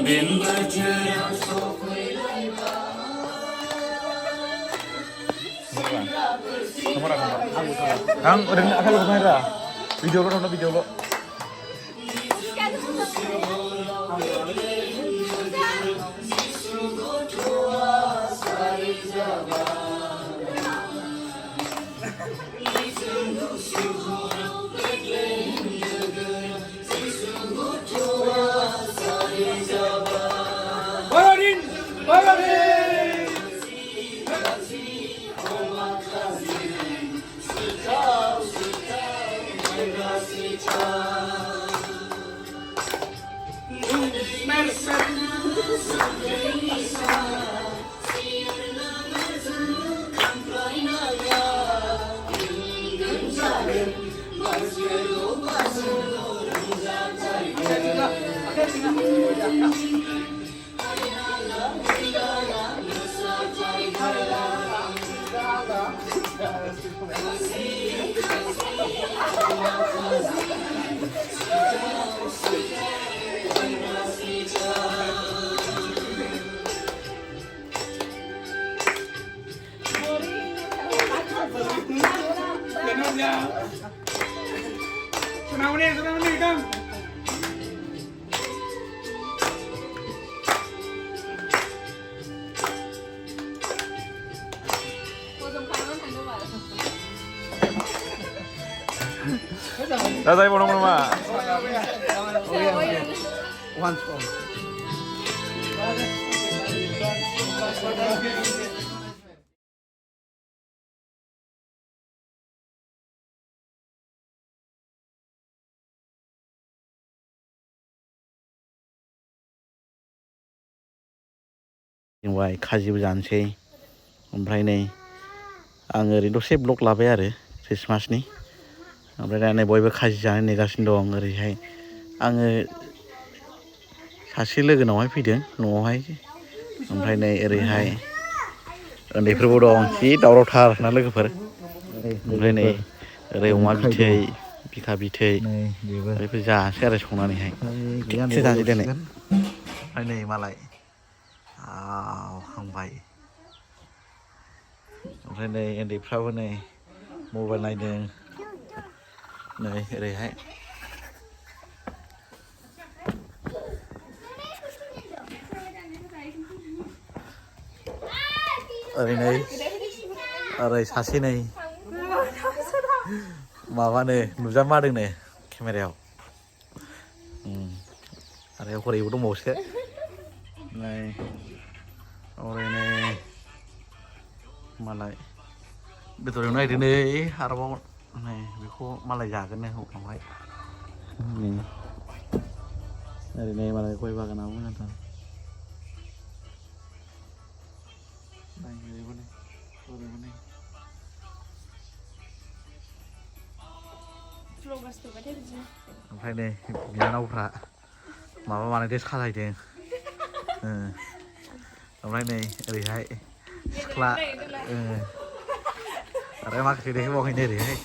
Ang udah akan lo kamera video lo nonton video lo Senang nih Kang. Dah saya mau nomor mah. Once more. Why खाजिबो जानोसै ओमफ्राय नै आं ओरैनो दसे blog लाबाय आरो क्रिसमासनि ओमफ्राय दा नै बयबो खाजि जानो नेगासिनो दं ओरैहाय आङो सासे लोगोनावहाय फैदों न'आवहाय ओमफ्राय नै ओरैहाय उन्दैफोरबो दं जि दावरावथार ना लोगोफोर ओमफ्राय नै ओरै अमा बिथै बिखा बिथै बेफोर जासै आरो संनानैहाय खेबसे जानोसै दोनै ओमफ्राय नै मालाय हांबाय ओमफ्राय नै उन्दैफ्राबो नै मबाइल नायदों नै ओरैहाय ओरै नै ओरै सासे नै माबानो नुजामादोंनो केमेरायाव आरो हरैबो दंबावोसो नै ओरै नै मालाय बेदर एवनो नागिरदों नै आरोबाव नै बेखौ मालाय जागोननो उनावहाय ओरै नै मालाय गय बागानाबो मोजांथार ओमफ्राय नै बिनानावफ्रा माबा बानायदों सालायदों ओमफ्राय नै ओरैहाय सिख्ला आरो माखासे देखायबावाखै नै ओरैहाय